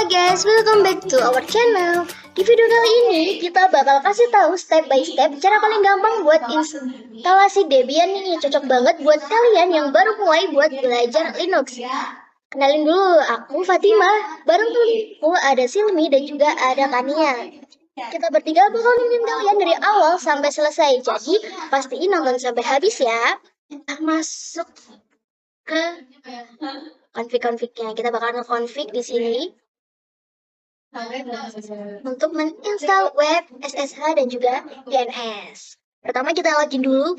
Hai guys, welcome back to our channel. Di video kali ini kita bakal kasih tahu step by step cara paling gampang buat instalasi Debian nih. Cocok banget buat kalian yang baru mulai buat belajar Linux. Kenalin dulu, aku Fatima. Bareng temanku ada Silmi dan juga ada Kania. Kita bertiga bakal nemenin kalian dari awal sampai selesai. Jadi pastiin nonton sampai habis ya. Masuk ke config-confignya. Kita bakal nge-config di sini untuk menginstal web, SSH, dan juga DNS. Pertama kita login dulu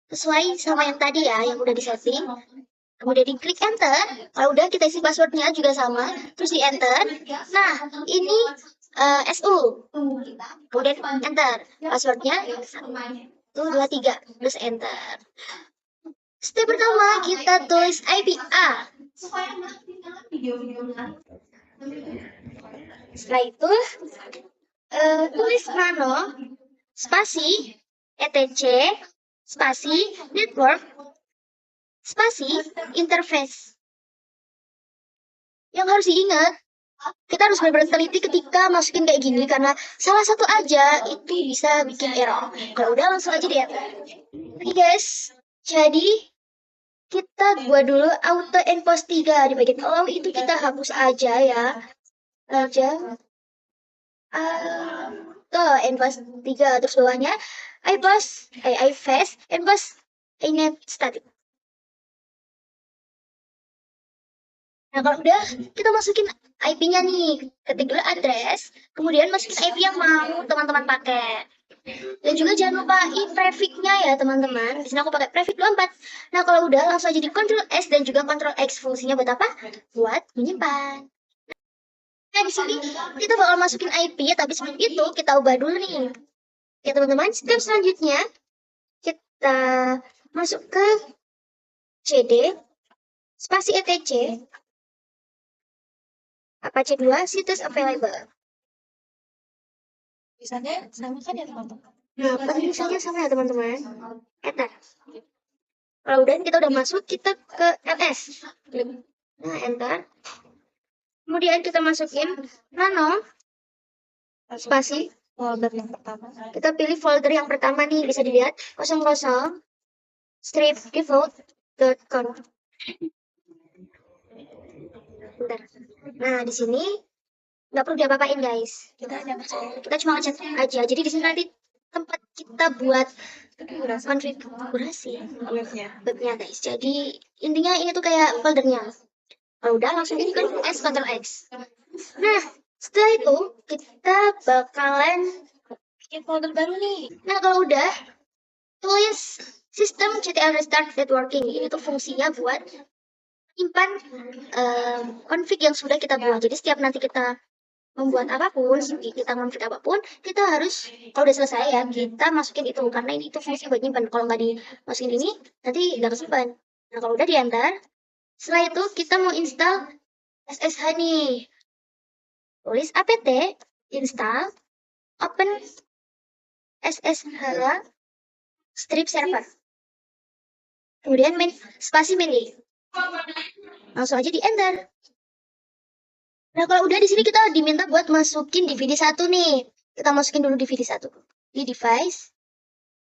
sesuai sama yang tadi ya, yang udah disetting. Kemudian diklik enter. Kalau udah kita isi passwordnya juga sama, terus di enter. Nah, ini SU. Kemudian enter. Passwordnya 123, terus enter. Step pertama kita tulis IP A. Setelah itu tulis nano spasi etc spasi network spasi interface. Yang harus diingat, kita harus benar-benar teliti ketika masukin kayak gini karena salah satu aja itu bisa bikin error. Kalau udah langsung aja deh. Oke guys, jadi kita buat dulu auto enpos 3 di bagian bawah itu kita hapus aja ya. Tuh enpos 3 terus bawahnya iFast enpos inet static. Nah kalau udah kita masukin IP-nya nih, ketik dulu address, kemudian masukin IP yang mau teman-teman pakai. Dan juga jangan lupain prefix-nya ya teman-teman. Di sini aku pakai prefix 24. Nah kalau udah langsung aja di Ctrl S dan juga Ctrl X. Fungsinya buat apa? Buat menyimpan. Nah di sini kita bakal masukin IP ya, tapi sebelum itu kita ubah dulu nih. Ya teman-teman, step selanjutnya kita masuk ke CD spasi etc Apache 2 situs available. Misalnya sama kan ya teman-teman? Nah, misalnya sama ya teman-teman. Enter. Kalau udah kita udah masuk, kita ke ls. Nah, enter. Kemudian kita masukin nano spasi Folder yang pertama. kita pilih folder yang pertama nih, bisa dilihat 00 strip default.conf. Bentar. Nah, di sini nggak perlu diapa-apain guys. Kita cuma ngecek aja. Jadi di sini nanti tempat kita buat konfigurasi webnya guys. Jadi intinya ini tuh kayak foldernya. Kalau udah langsung ini kan Ctrl X. Nah, setelah itu kita bakalan Bikin folder baru nih. nah kalau udah tulis sistem CTL restart networking. Ini tuh fungsinya buat simpan config yang sudah kita buat. Jadi setiap nanti kita membuat apapun, kita konfig apapun, kita harus kalau udah selesai ya kita masukin itu karena ini itu fungsi buat nyimpan. Kalau nggak dimasukin ini nanti nggak kesimpan. Nah kalau udah di enter, setelah itu kita mau install SSH nih. Tulis apt install open SSH strip server. Kemudian spasi main. Langsung aja di enter. Nah kalau udah di sini kita diminta buat masukin DVD 1 nih. Kita masukin dulu DVD 1 di device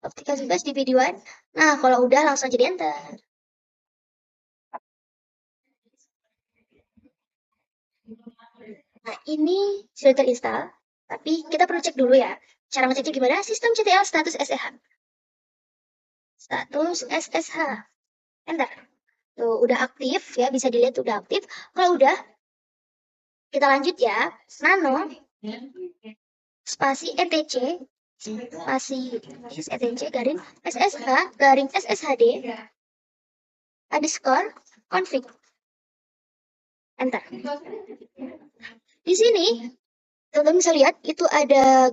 optical device DVD 1. Nah kalau udah langsung aja di enter. Nah ini sudah terinstall, tapi kita perlu cek dulu ya. Cara ngeceknya gimana? Sistem CTL status SSH. Status SSH. Enter. Tuh udah aktif ya, bisa dilihat udah aktif. Kalau udah kita lanjut ya. Nano spasi etc spasi etc garing SSH garing SSHD underscore config. Enter. Di sini teman-teman bisa lihat itu ada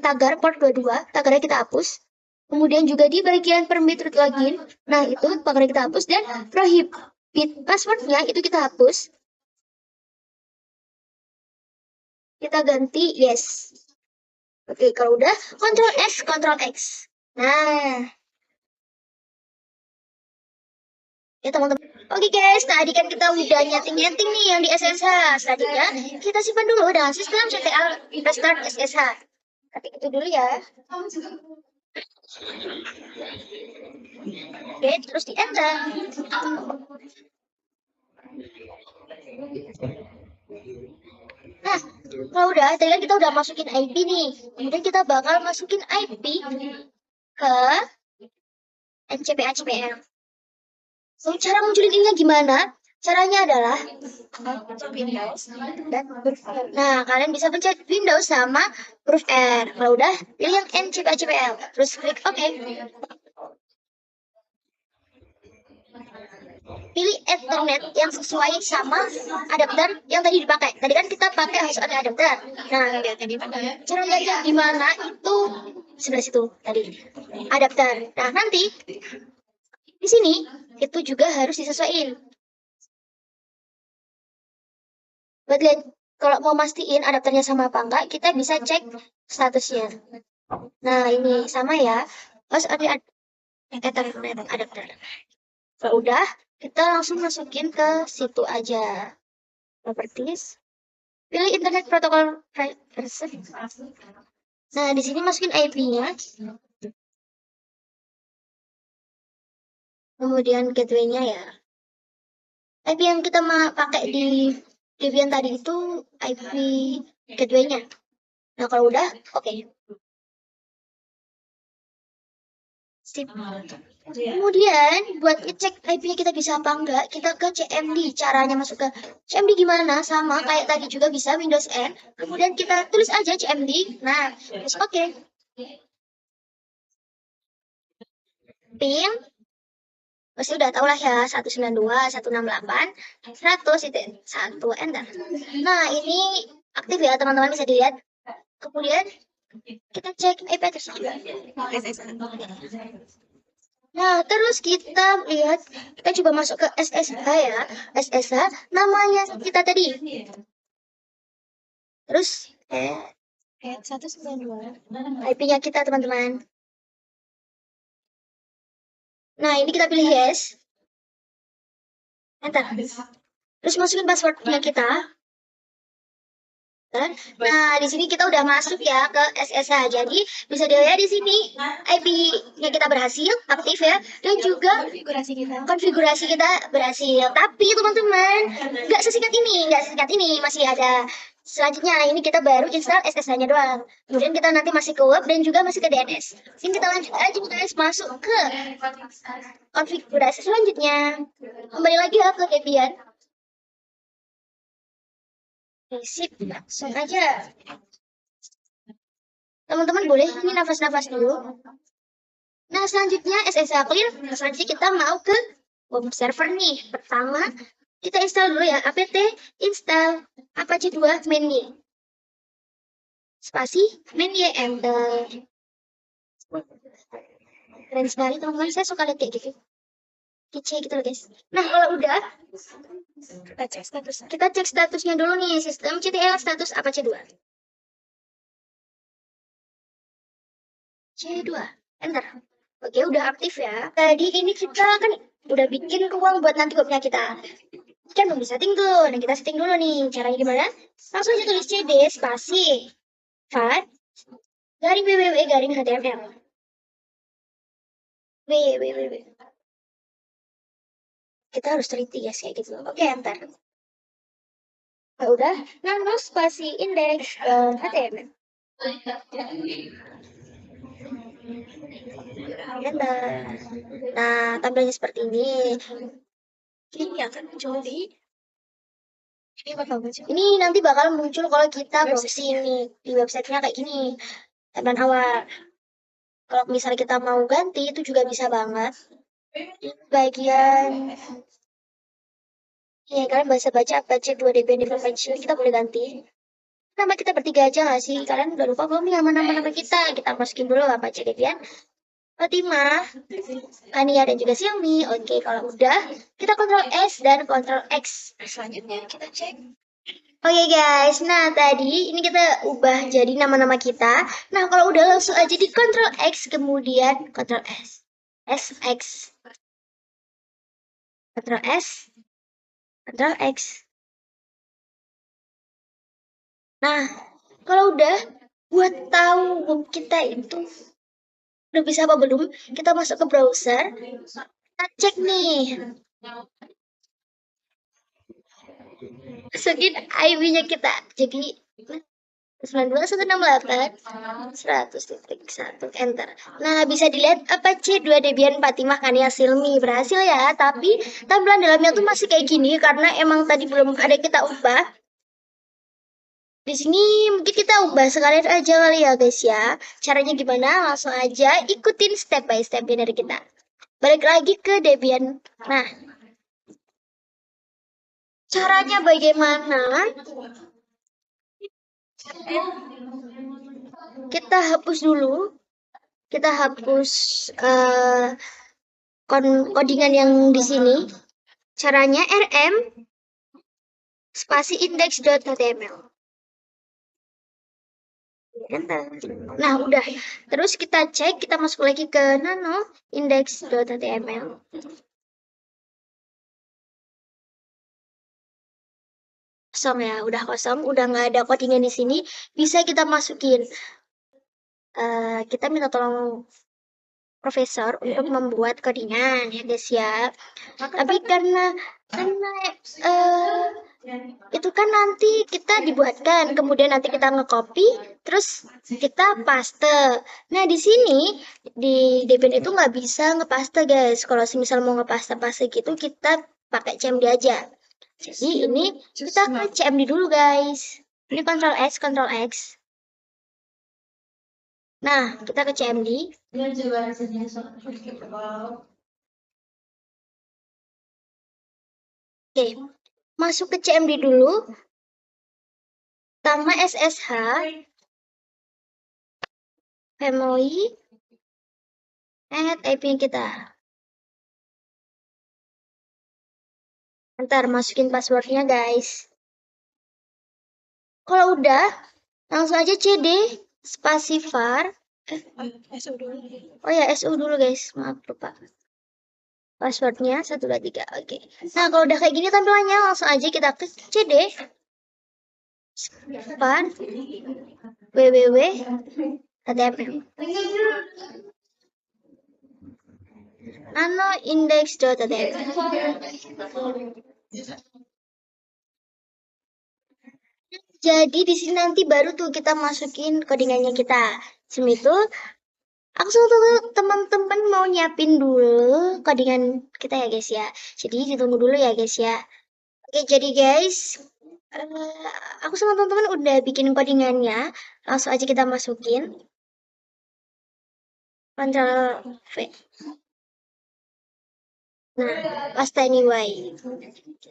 tagar port 22, tagarnya kita hapus. Kemudian juga di bagian permit root login, nah itu tagarnya kita hapus dan prohibit passwordnya itu kita hapus. Kita ganti yes. Oke, kalau udah Ctrl S, Ctrl X. Nah, Ya teman-teman. Oke guys, tadi kan kita udah nyeting-nyeting nih yang di SSH. Selanjutnya kita simpan dulu dengan sistem CTL Restart SSH. Ketik itu dulu ya. Oke, terus di enter. Nah, kalau udah, tadi kan kita udah masukin IP nih. Kemudian kita bakal masukin IP ke NCP-ACPL. So, cara munculinnya gimana? Caranya adalah Windows dan nah, kalian bisa pencet Windows sama huruf R. Kalau udah, pilih yang NCP-ACPL. Terus klik OK. Pilih Ethernet yang sesuai sama adapter yang tadi dipakai. Tadi kan kita pakai harus ada adapter. Nah, cara lihatnya di mana itu sebelah situ tadi adapter. Nah, nanti di sini itu juga harus disesuaikan. Buat lihat kalau mau mastiin adapternya sama apa enggak, kita bisa cek statusnya. Nah, ini sama ya. Harus ada Ethernet adapter. Kalau udah, kita langsung masukin ke situ aja. Properties. Pilih internet protokol version. Nah, di sini masukin IP-nya. Kemudian gateway-nya ya. IP yang kita pakai di Debian tadi itu IP gateway-nya. Nah, kalau udah, oke. Sip. Kemudian, buat ngecek IP-nya kita bisa apa enggak, kita ke CMD. Caranya masuk ke CMD gimana? Sama kayak tadi juga bisa Windows N. Kemudian kita tulis aja CMD. Nah, terus oke. Pin pasti udah tau lah ya 192.168.100 enter. Nah ini aktif ya teman-teman, bisa dilihat. Kemudian kita cek IP address juga. Nah terus kita lihat, kita coba masuk ke SSH ya. SSH namanya kita tadi. Terus 192. IP-nya kita teman-teman. Nah ini kita pilih yes. Enter. Terus masukin passwordnya kita. Nah, di sini kita udah masuk ya ke SSH. Jadi, bisa dilihat di sini IP-nya kita berhasil, aktif ya. Dan juga konfigurasi kita berhasil. Tapi teman-teman, nggak sesingkat ini. Masih ada selanjutnya. Ini kita baru install SSH-nya doang. Kemudian kita nanti masih ke web dan juga masih ke DNS. Sini kita lanjut aja guys, masuk ke konfigurasi selanjutnya. Kembali lagi ya ke Debian. Sip, langsung aja. Teman-teman boleh ini nafas-nafas dulu. Nah, selanjutnya SSH clear. Nah, selanjutnya kita mau ke web server nih. Pertama, kita install dulu ya apt install apache 2 mainly. Spasi mainly enter. Keren sekali teman-teman, saya suka lihat kayak gitu. Kece gitu loh guys. Nah, kalau udah kita cek statusnya dulu nih, sistem CTL status apache 2. C2, enter. Oke, udah aktif ya. Tadi ini kita kan udah bikin ruang buat nanti webnya kita. Kan belum bisa setting tuh. Nah, kita setting dulu nih. Caranya gimana? Langsung aja tulis cd spasi file garing www garing html. www. Kita harus teliti guys kayak gitu. Oke, enter. Nah, udah. Nano spasi index html. Enter. Nah, tampilnya seperti ini. Ini akan muncul di ini nanti bakal muncul kalau kita browsing nih di websitenya kayak gini. Tampilan awal. Kalau misalnya kita mau ganti itu juga bisa banget. Di bagian ya kalian baca baca 2 Debian Development Shield kita boleh ganti. Nama kita bertiga aja nggak sih? Kalian udah lupa belum nih nama kita? Kita masukin dulu Apache Debian. Fatimah, Ania dan juga Xiaomi. Oke, kalau udah kita Ctrl S dan Ctrl X. Selanjutnya kita cek. Oke guys, nah tadi ini kita ubah jadi nama-nama kita. Nah kalau udah langsung aja di Ctrl X kemudian Ctrl S, SX. Ctrl S, Ctrl X. Nah, kalau udah buat tahu web kita itu udah bisa apa belum, kita masuk ke browser, kita cek nih, masukin IP-nya kita. Jadi 92.168.100.1 enter. Nah, bisa dilihat apa C2 Debian Fatimah Kania Silmi berhasil ya, tapi tampilan dalamnya tuh masih kayak gini karena emang tadi belum ada kita ubah. Di sini mungkin kita ubah sekalian aja kali ya guys ya. Caranya gimana? Langsung aja ikutin step by stepnya dari kita. Balik lagi ke Debian. Nah, caranya bagaimana? Kita hapus dulu. Kita hapus codingan yang di sini. Caranya rm spasi index.html. Enter. Nah, udah. Terus kita cek, kita masuk lagi ke nano index.html. Kosong ya, udah kosong, udah nggak ada codingan di sini. Bisa kita masukin. Kita minta tolong profesor untuk membuat codingan ya guys ya. Tapi karena itu kan nanti kita dibuatkan, kemudian nanti kita nge-copy, terus kita paste. Nah, di sini di Debian itu nggak bisa ngepaste guys. Kalau misal mau ngepaste gitu, kita pakai CMD aja. Jadi ini kita ke CMD dulu guys. Ini Ctrl X, Ctrl X. Nah, kita ke CMD. Oke, masuk ke CMD dulu. Tambah SSH. Family. Add IP kita. Ntar masukin passwordnya guys. Kalau udah, langsung aja CD spasi var. Oh ya, SU dulu guys. Maaf lupa. Passwordnya 123. Oke. Nah, kalau udah kayak gini tampilannya, langsung aja kita ke CD var www.html. Nano index.html. Jadi di sini nanti baru tuh kita masukin codingannya kita. Sebelum itu, aku suruh teman-teman mau nyiapin dulu codingan kita ya guys ya. Jadi ditunggu dulu ya guys ya. Oke, jadi guys, aku sama teman-teman udah bikin codingannya. Langsung aja kita masukin. Ctrl V. Nah, paste anyway.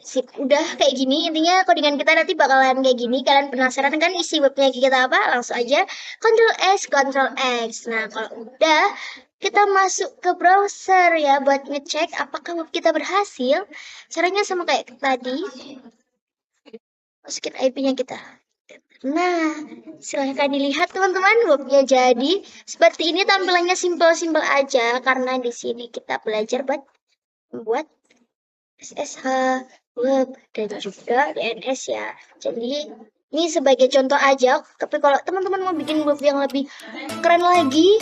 Sip, udah kayak gini. Intinya codingan kita nanti bakalan kayak gini. Kalian penasaran kan isi webnya kita apa? Langsung aja Ctrl S, Ctrl X. Nah, kalau udah, kita masuk ke browser ya buat ngecek apakah web kita berhasil. Caranya sama kayak tadi. Masukin IP-nya kita. Nah, silahkan dilihat teman-teman, webnya jadi seperti ini. Tampilannya simpel-simpel aja karena di sini kita belajar buat membuat SSH web dan juga DNS ya. Jadi ini sebagai contoh aja. Tapi kalau teman-teman mau bikin web yang lebih keren lagi,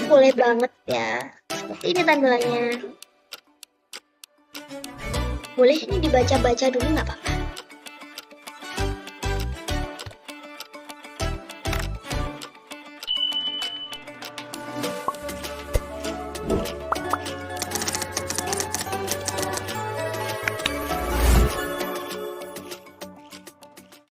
boleh banget ya. Seperti ini tampilannya. Boleh ini dibaca-baca dulu nggak apa-apa.